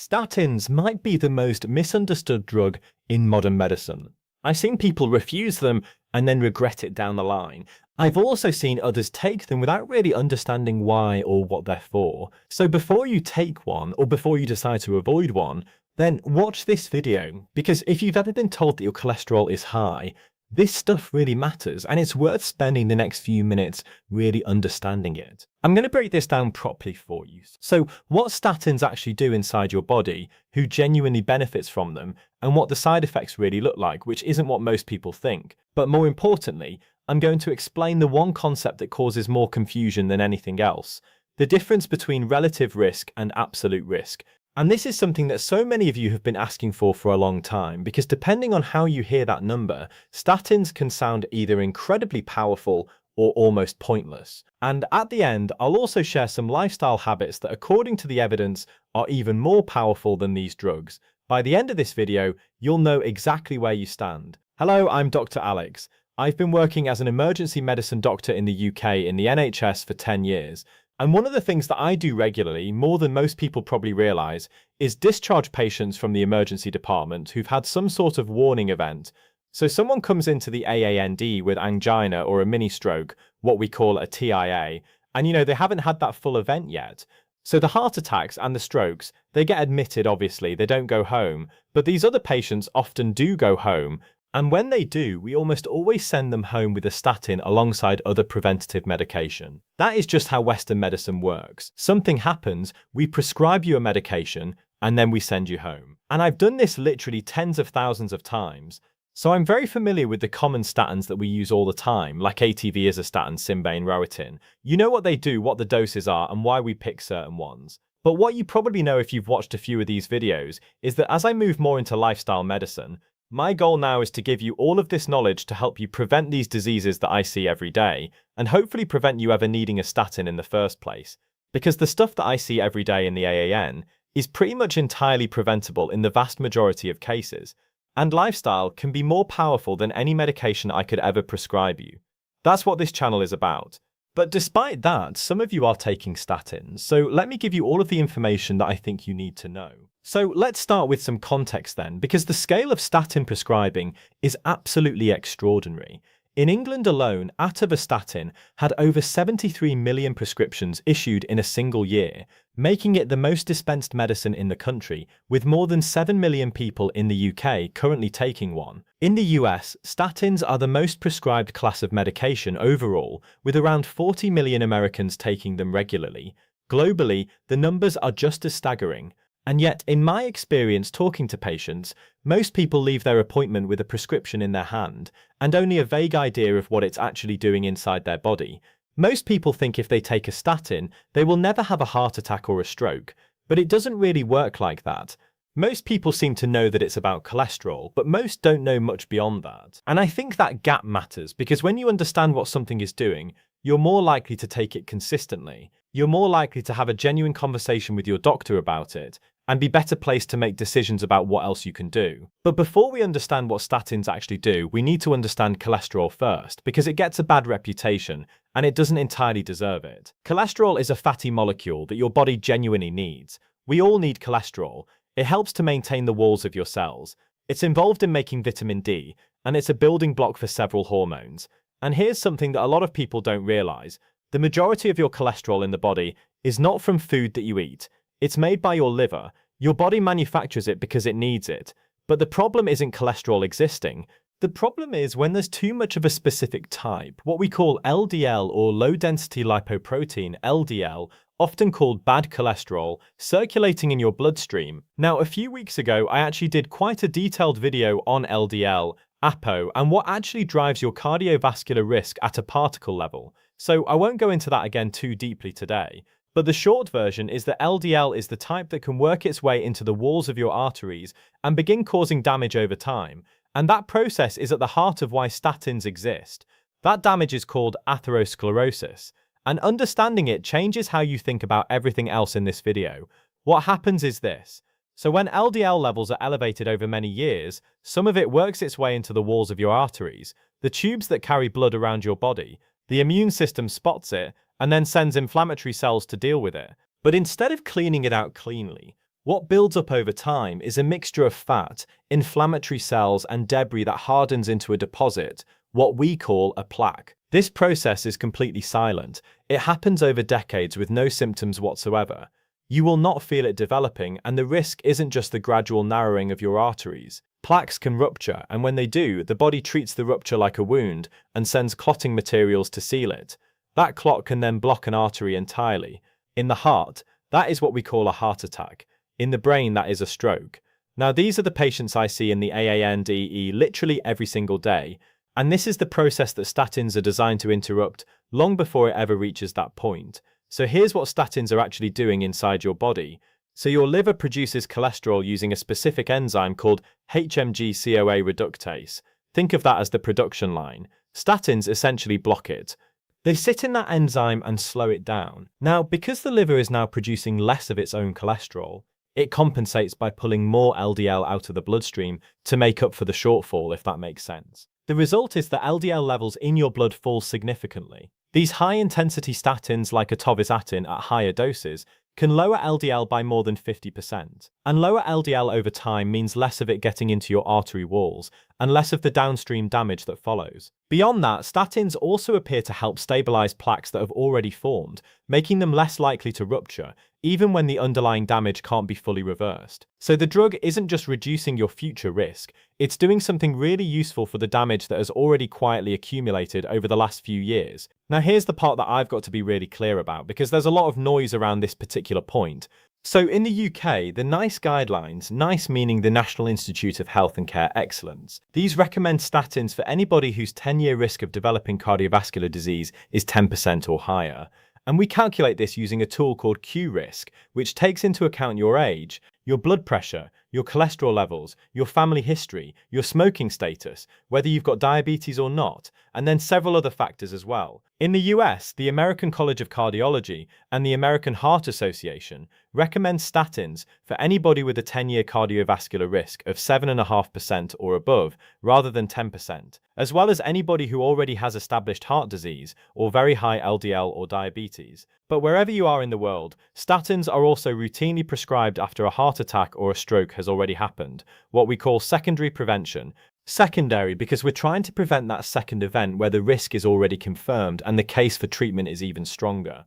Statins might be the most misunderstood drug in modern medicine. I've seen people refuse them and then regret it down the line. I've also seen others take them without really understanding why or what they're for. So before you take one or before you decide to avoid one, then watch this video, because if you've ever been told that your cholesterol is high, this stuff really matters, and it's worth spending the next few minutes really understanding it. I'm going to break this down properly for you. So what statins actually do inside your body, who genuinely benefits from them, and what the side effects really look like, which isn't what most people think. But more importantly, I'm going to explain the one concept that causes more confusion than anything else: the difference between relative risk and absolute risk. And this is something that so many of you have been asking for a long time, because depending on how you hear that number, statins can sound either incredibly powerful or almost pointless. And at the end, I'll also share some lifestyle habits that, according to the evidence, are even more powerful than these drugs. By the end of this video, you'll know exactly where you stand. Hello, I'm Dr. Alex. I've been working as an emergency medicine doctor in the UK in the NHS for 10 years. And one of the things that I do regularly, more than most people probably realize, is discharge patients from the emergency department who've had some sort of warning event. So someone comes into the AAND with angina or a mini stroke, what we call a TIA, and they haven't had that full event yet. So the heart attacks and the strokes, they get admitted, obviously, they don't go home, but these other patients often do go home. And when they do, we almost always send them home with a statin alongside other preventative medication. That is just how Western medicine works. Something happens, we prescribe you a medication, and then we send you home. And I've done this literally tens of thousands of times. So I'm very familiar with the common statins that we use all the time, like ATV as a statin, Simbane, Roatin. You know what they do, what the doses are, and why we pick certain ones. But what you probably know if you've watched a few of these videos is that as I move more into lifestyle medicine, my goal now is to give you all of this knowledge to help you prevent these diseases that I see every day, and hopefully prevent you ever needing a statin in the first place. Because the stuff that I see every day in the AAN is pretty much entirely preventable in the vast majority of cases, and lifestyle can be more powerful than any medication I could ever prescribe you. That's what this channel is about. But despite that, some of you are taking statins, so let me give you all of the information that I think you need to know. So let's start with some context then, because the scale of statin prescribing is absolutely extraordinary. In England alone, atorvastatin had over 73 million prescriptions issued in a single year, making it the most dispensed medicine in the country, with more than 7 million people in the UK currently taking one. In the US, statins are the most prescribed class of medication overall, with around 40 million Americans taking them regularly. Globally, the numbers are just as staggering. And yet, in my experience talking to patients, most people leave their appointment with a prescription in their hand, and only a vague idea of what it's actually doing inside their body. Most people think if they take a statin, they will never have a heart attack or a stroke, but it doesn't really work like that. Most people seem to know that it's about cholesterol, but most don't know much beyond that. And I think that gap matters, because when you understand what something is doing, you're more likely to take it consistently. You're more likely to have a genuine conversation with your doctor about it, and be better placed to make decisions about what else you can do. But before we understand what statins actually do, we need to understand cholesterol first, because it gets a bad reputation, and it doesn't entirely deserve it. Cholesterol is a fatty molecule that your body genuinely needs. We all need cholesterol. It helps to maintain the walls of your cells. It's involved in making vitamin D, and it's a building block for several hormones. And here's something that a lot of people don't realize. The majority of your cholesterol in the body is not from food that you eat. It's made by your liver. Your body manufactures it because it needs it. But the problem isn't cholesterol existing. The problem is when there's too much of a specific type, what we call LDL or low-density lipoprotein, LDL, often called bad cholesterol, circulating in your bloodstream. Now, a few weeks ago, I actually did quite a detailed video on LDL, APO, and what actually drives your cardiovascular risk at a particle level. So I won't go into that again too deeply today. But the short version is that LDL is the type that can work its way into the walls of your arteries and begin causing damage over time. And that process is at the heart of why statins exist. That damage is called atherosclerosis. And understanding it changes how you think about everything else in this video. What happens is this. So when LDL levels are elevated over many years, some of it works its way into the walls of your arteries, the tubes that carry blood around your body. The immune system spots it, and then sends inflammatory cells to deal with it. But instead of cleaning it out cleanly, What builds up over time is a mixture of fat, inflammatory cells, and debris that hardens into a deposit, what we call a plaque. This process is completely silent. It happens over decades with no symptoms whatsoever. You will not feel it developing, and the risk isn't just the gradual narrowing of your arteries. Plaques can rupture, and when they do, the body treats the rupture like a wound and sends clotting materials to seal it. That clot can then block an artery entirely. In the heart, that is what we call a heart attack. In the brain, that is a stroke. Now, these are the patients I see in the AANDE literally every single day, and this is the process that statins are designed to interrupt long before it ever reaches that point. So here's what statins are actually doing inside your body. So your liver produces cholesterol using a specific enzyme called HMG-CoA reductase. Think of that as the production line. Statins essentially block it. They sit in that enzyme and slow it down. Now, because the liver is now producing less of its own cholesterol, it compensates by pulling more LDL out of the bloodstream to make up for the shortfall, if that makes sense. The result is that LDL levels in your blood fall significantly. These high-intensity statins like atorvastatin at higher doses can lower LDL by more than 50%. And lower LDL over time means less of it getting into your artery walls and less of the downstream damage that follows. Beyond that, statins also appear to help stabilize plaques that have already formed, making them less likely to rupture, even when the underlying damage can't be fully reversed. So the drug isn't just reducing your future risk, it's doing something really useful for the damage that has already quietly accumulated over the last few years. Now here's the part that I've got to be really clear about, because there's a lot of noise around this particular point. So in the UK, the NICE guidelines, NICE meaning the National Institute of Health and Care Excellence, these recommend statins for anybody whose 10-year risk of developing cardiovascular disease is 10% or higher. And we calculate this using a tool called Q-Risk, which takes into account your age, your blood pressure, your cholesterol levels, your family history, your smoking status, whether you've got diabetes or not, and then several other factors as well. In the US, the American College of Cardiology and the American Heart Association recommend statins for anybody with a 10-year cardiovascular risk of 7.5% or above, rather than 10%, as well as anybody who already has established heart disease or very high LDL or diabetes. But wherever you are in the world, statins are also routinely prescribed after a heart attack or a stroke has already happened, what we call secondary prevention. Secondary because we're trying to prevent that second event where the risk is already confirmed and the case for treatment is even stronger.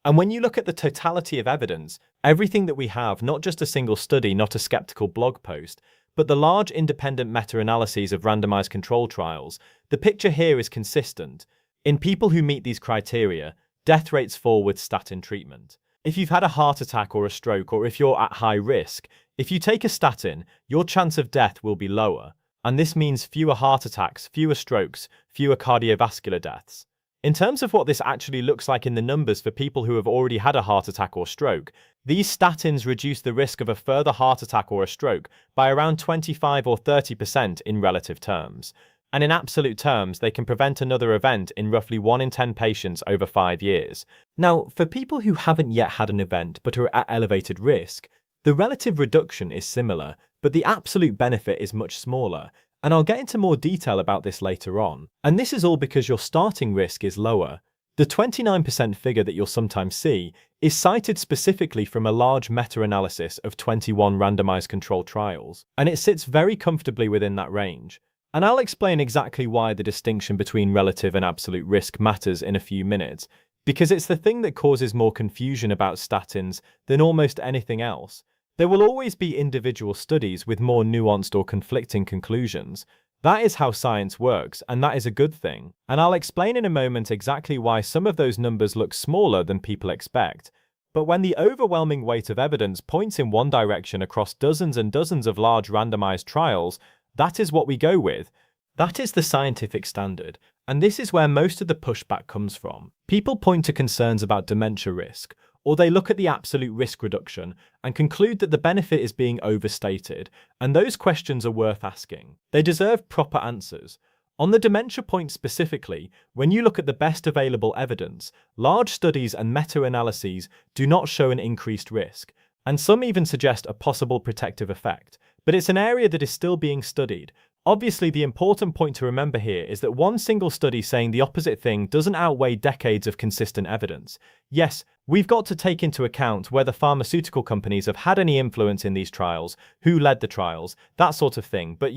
And when you look at the totality of evidence, everything that we have, not just a single study, not a skeptical blog post, but the large independent meta-analyses of randomized control trials, the picture here is consistent. In people who meet these criteria, death rates fall with statin treatment. If you've had a heart attack or a stroke, or if you're at high risk, if you take a statin, your chance of death will be lower. And this means fewer heart attacks, fewer strokes, fewer cardiovascular deaths. In terms of what this actually looks like in the numbers for people who have already had a heart attack or stroke, these statins reduce the risk of a further heart attack or a stroke by around 25 or 30% in relative terms. And in absolute terms, they can prevent another event in roughly 1 in 10 patients over 5 years. Now, for people who haven't yet had an event but are at elevated risk, the relative reduction is similar, but the absolute benefit is much smaller. And I'll get into more detail about this later on. And this is all because your starting risk is lower. The 29% figure that you'll sometimes see is cited specifically from a large meta-analysis of 21 randomized controlled trials, and it sits very comfortably within that range. And I'll explain exactly why the distinction between relative and absolute risk matters in a few minutes, because it's the thing that causes more confusion about statins than almost anything else. There will always be individual studies with more nuanced or conflicting conclusions. That is how science works, and that is a good thing. And I'll explain in a moment exactly why some of those numbers look smaller than people expect. But when the overwhelming weight of evidence points in one direction across dozens and dozens of large randomized trials, that is what we go with. That is the scientific standard, and this is where most of the pushback comes from. People point to concerns about dementia risk, or they look at the absolute risk reduction and conclude that the benefit is being overstated, and those questions are worth asking. They deserve proper answers. On the dementia point specifically, when you look at the best available evidence, large studies and meta-analyses do not show an increased risk, and some even suggest a possible protective effect. But it's an area that is still being studied. Obviously, the important point to remember here is that one single study saying the opposite thing doesn't outweigh decades of consistent evidence. Yes, we've got to take into account whether pharmaceutical companies have had any influence in these trials, who led the trials, that sort of thing. But,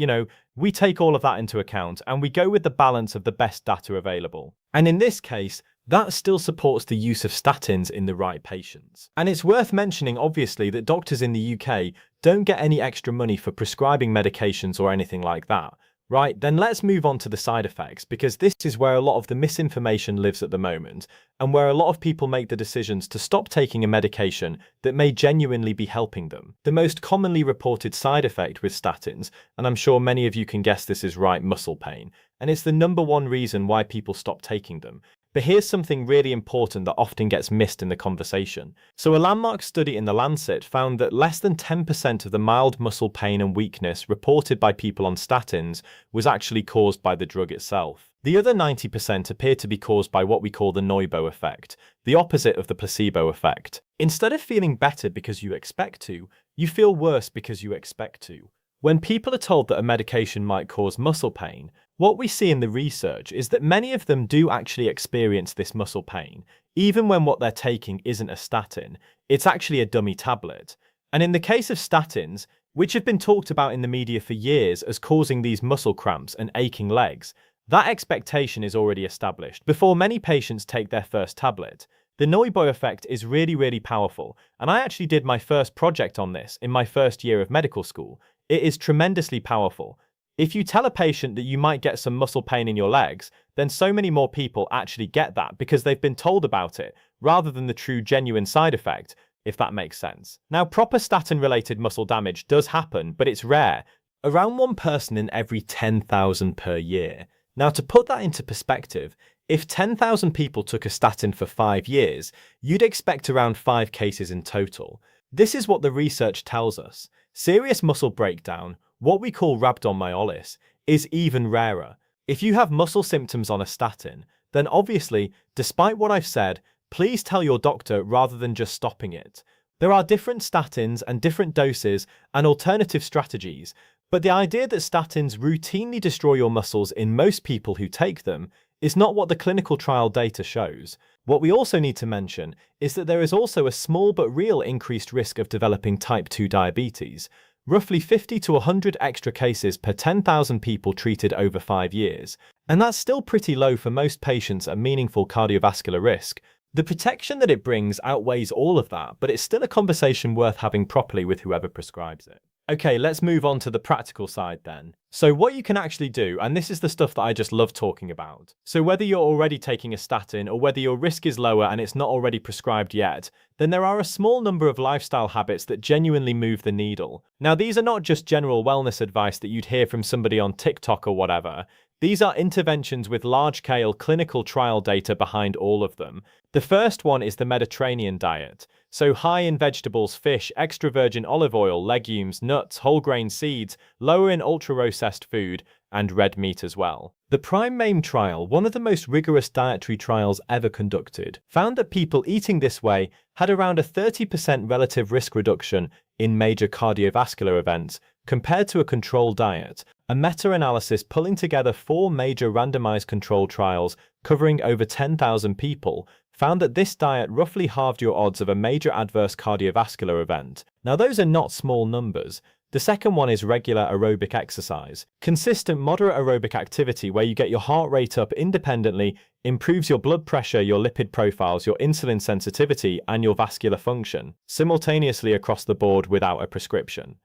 we take all of that into account and we go with the balance of the best data available. And in this case, that still supports the use of statins in the right patients. And it's worth mentioning, obviously, that doctors in the UK don't get any extra money for prescribing medications or anything like that. Right, then let's move on to the side effects, because this is where a lot of the misinformation lives at the moment, and where a lot of people make the decisions to stop taking a medication that may genuinely be helping them. The most commonly reported side effect with statins, and I'm sure many of you can guess this is right, muscle pain, and it's the #1 reason why people stop taking them. But here's something really important that often gets missed in the conversation. So a landmark study in The Lancet found that less than 10% of the mild muscle pain and weakness reported by people on statins was actually caused by the drug itself. The other 90% appear to be caused by what we call the nocebo effect, the opposite of the placebo effect. Instead of feeling better because you expect to, you feel worse because you expect to. When people are told that a medication might cause muscle pain, what we see in the research is that many of them do actually experience this muscle pain, even when what they're taking isn't a statin, it's actually a dummy tablet. And in the case of statins, which have been talked about in the media for years as causing these muscle cramps and aching legs, that expectation is already established before many patients take their first tablet. The nocebo effect is really, really powerful, and I actually did my first project on this in my first year of medical school. It is tremendously powerful. If you tell a patient that you might get some muscle pain in your legs, then so many more people actually get that because they've been told about it, rather than the true genuine side effect, if that makes sense. Now, proper statin-related muscle damage does happen, but it's rare. Around one person in every 10,000 per year. Now, to put that into perspective, if 10,000 people took a statin for 5 years, you'd expect around 5 cases in total. This is what the research tells us. Serious muscle breakdown, what we call rhabdomyolysis, is even rarer. If you have muscle symptoms on a statin, then obviously, despite what I've said, please tell your doctor rather than just stopping it. There are different statins and different doses and alternative strategies, but the idea that statins routinely destroy your muscles in most people who take them is not what the clinical trial data shows. What we also need to mention is that there is also a small but real increased risk of developing type 2 diabetes, roughly 50 to 100 extra cases per 10,000 people treated over 5 years. And that's still pretty low for most patients at meaningful cardiovascular risk. The protection that it brings outweighs all of that, but it's still a conversation worth having properly with whoever prescribes it. Okay, let's move on to the practical side then. So what you can actually do, and this is the stuff that I just love talking about. So whether you're already taking a statin or whether your risk is lower and it's not already prescribed yet, then there are a small number of lifestyle habits that genuinely move the needle. Now, these are not just general wellness advice that you'd hear from somebody on TikTok or whatever. These are interventions with large-scale clinical trial data behind all of them. The first one is the Mediterranean diet. So high in vegetables, fish, extra virgin olive oil, legumes, nuts, whole grain seeds, lower in ultra-processed food, and red meat as well. The PRIME-MAIM trial, one of the most rigorous dietary trials ever conducted, found that people eating this way had around a 30% relative risk reduction in major cardiovascular events compared to a control diet. A meta-analysis pulling together 4 major randomized controlled trials covering over 10,000 people found that this diet roughly halved your odds of a major adverse cardiovascular event. Now, those are not small numbers. The second one is regular aerobic exercise. Consistent moderate aerobic activity where you get your heart rate up independently improves your blood pressure, your lipid profiles, your insulin sensitivity, and your vascular function, simultaneously across the board without a prescription.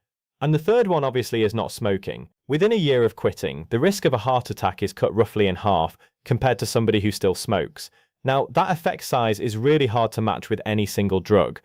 And the third one obviously is not smoking. Within a year of quitting, the risk of a heart attack is cut roughly in half compared to somebody who still smokes. Now, that effect size is really hard to match with any single drug.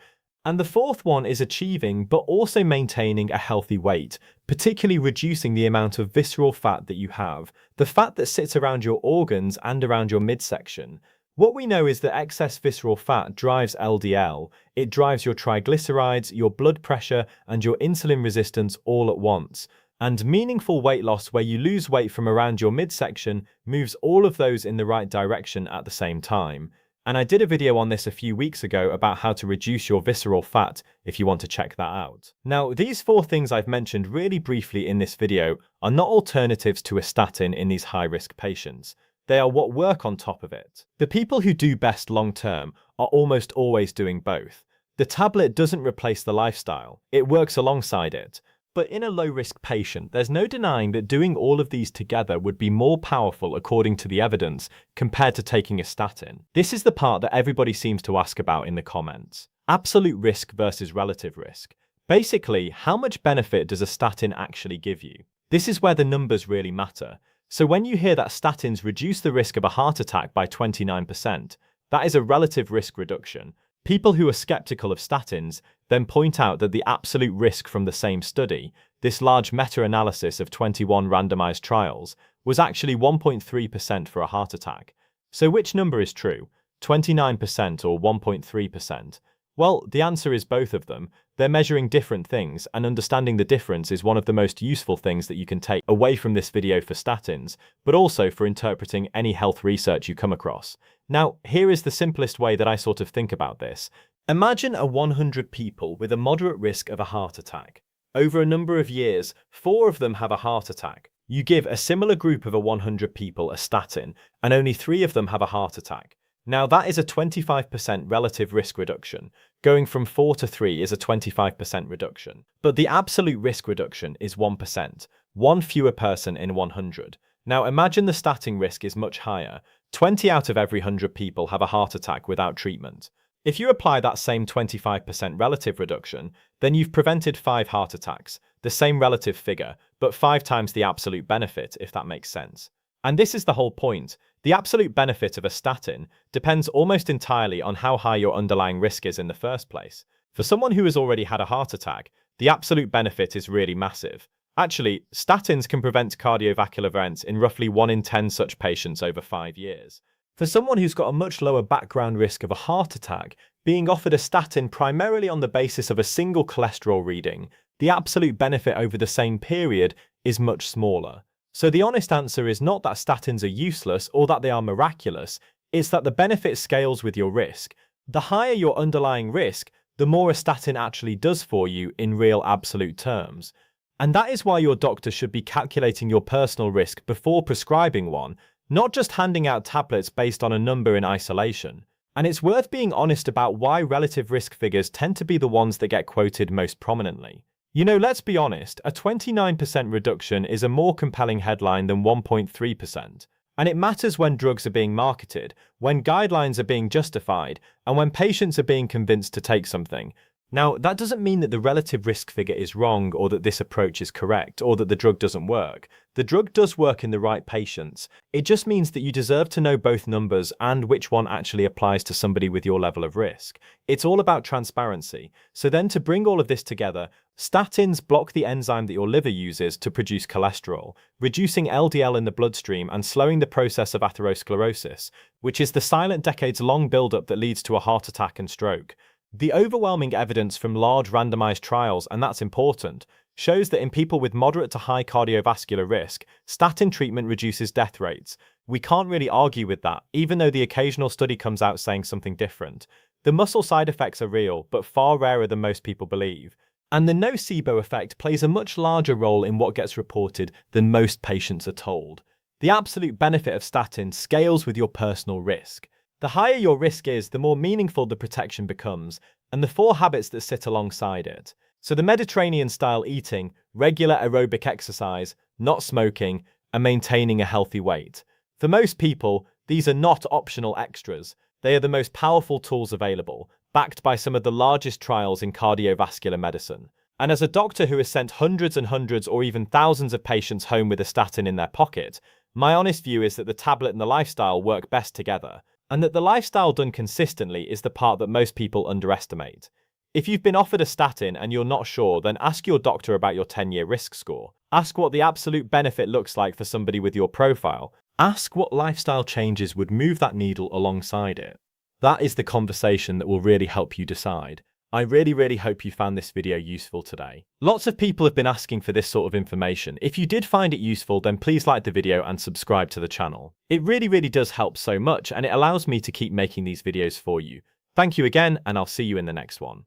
And the fourth one is achieving but also maintaining a healthy weight, particularly reducing the amount of visceral fat that you have, the fat that sits around your organs and around your midsection. What we know is that excess visceral fat drives LDL. It drives your triglycerides, your blood pressure, and your insulin resistance all at once. And meaningful weight loss where you lose weight from around your midsection moves all of those in the right direction at the same time. And I did a video on this a few weeks ago about how to reduce your visceral fat if you want to check that out. Now, these 4 things I've mentioned really briefly in this video are not alternatives to a statin in these high-risk patients. They are what work on top of it. The people who do best long-term are almost always doing both. The tablet doesn't replace the lifestyle, it works alongside it. But in a low-risk patient, there's no denying that doing all of these together would be more powerful according to the evidence compared to taking a statin. This is the part that everybody seems to ask about in the comments. Absolute risk versus relative risk. Basically, how much benefit does a statin actually give you? This is where the numbers really matter. So when you hear that statins reduce the risk of a heart attack by 29%, that is a relative risk reduction. People who are skeptical of statins then point out that the absolute risk from the same study, this large meta-analysis of 21 randomized trials, was actually 1.3% for a heart attack. So which number is true? 29% or 1.3%? Well, the answer is both of them. They're measuring different things, and understanding the difference is one of the most useful things that you can take away from this video for statins, but also for interpreting any health research you come across. Now, here is the simplest way that I sort of think about this. Imagine 100 people with a moderate risk of a heart attack. Over a number of years, 4 of them have a heart attack. You give a similar group of 100 people a statin, and only 3 of them have a heart attack. Now, that is a 25% relative risk reduction. Going from 4 to 3 is a 25% reduction. But the absolute risk reduction is 1%, 1 fewer person in 100. Now, imagine the statin risk is much higher. 20 out of every 100 people have a heart attack without treatment. If you apply that same 25% relative reduction, then you've prevented 5 heart attacks, the same relative figure, but 5 times the absolute benefit, if that makes sense. And this is the whole point. The absolute benefit of a statin depends almost entirely on how high your underlying risk is in the first place. For someone who has already had a heart attack, the absolute benefit is really massive. Actually, statins can prevent cardiovascular events in roughly 1 in 10 such patients over 5 years. For someone who's got a much lower background risk of a heart attack, being offered a statin primarily on the basis of a single cholesterol reading, the absolute benefit over the same period is much smaller. So the honest answer is not that statins are useless or that they are miraculous, it's that the benefit scales with your risk. The higher your underlying risk, the more a statin actually does for you in real absolute terms. And that is why your doctor should be calculating your personal risk before prescribing one, not just handing out tablets based on a number in isolation. And it's worth being honest about why relative risk figures tend to be the ones that get quoted most prominently. You know, let's be honest, a 29% reduction is a more compelling headline than 1.3%. And it matters when drugs are being marketed, when guidelines are being justified, and when patients are being convinced to take something. Now, that doesn't mean that the relative risk figure is wrong or that this approach is correct or that the drug doesn't work. The drug does work in the right patients. It just means that you deserve to know both numbers and which one actually applies to somebody with your level of risk. It's all about transparency. So then to bring all of this together, statins block the enzyme that your liver uses to produce cholesterol, reducing LDL in the bloodstream and slowing the process of atherosclerosis, which is the silent decades-long buildup that leads to a heart attack and stroke. The overwhelming evidence from large randomized trials, and that's important, shows that in people with moderate to high cardiovascular risk, statin treatment reduces death rates. We can't really argue with that, even though the occasional study comes out saying something different. The muscle side effects are real, but far rarer than most people believe. And the nocebo effect plays a much larger role in what gets reported than most patients are told. The absolute benefit of statins scales with your personal risk. The higher your risk is, the more meaningful the protection becomes, and the 4 habits that sit alongside it. So the Mediterranean-style eating, regular aerobic exercise, not smoking, and maintaining a healthy weight. For most people, these are not optional extras. They are the most powerful tools available, backed by some of the largest trials in cardiovascular medicine. And as a doctor who has sent hundreds and hundreds or even thousands of patients home with a statin in their pocket, my honest view is that the tablet and the lifestyle work best together, and that the lifestyle done consistently is the part that most people underestimate. If you've been offered a statin and you're not sure, then ask your doctor about your 10-year risk score. Ask what the absolute benefit looks like for somebody with your profile. Ask what lifestyle changes would move that needle alongside it. That is the conversation that will really help you decide. I really hope you found this video useful today. Lots of people have been asking for this sort of information. If you did find it useful, then please like the video and subscribe to the channel. It really does help so much, and it allows me to keep making these videos for you. Thank you again, and I'll see you in the next one.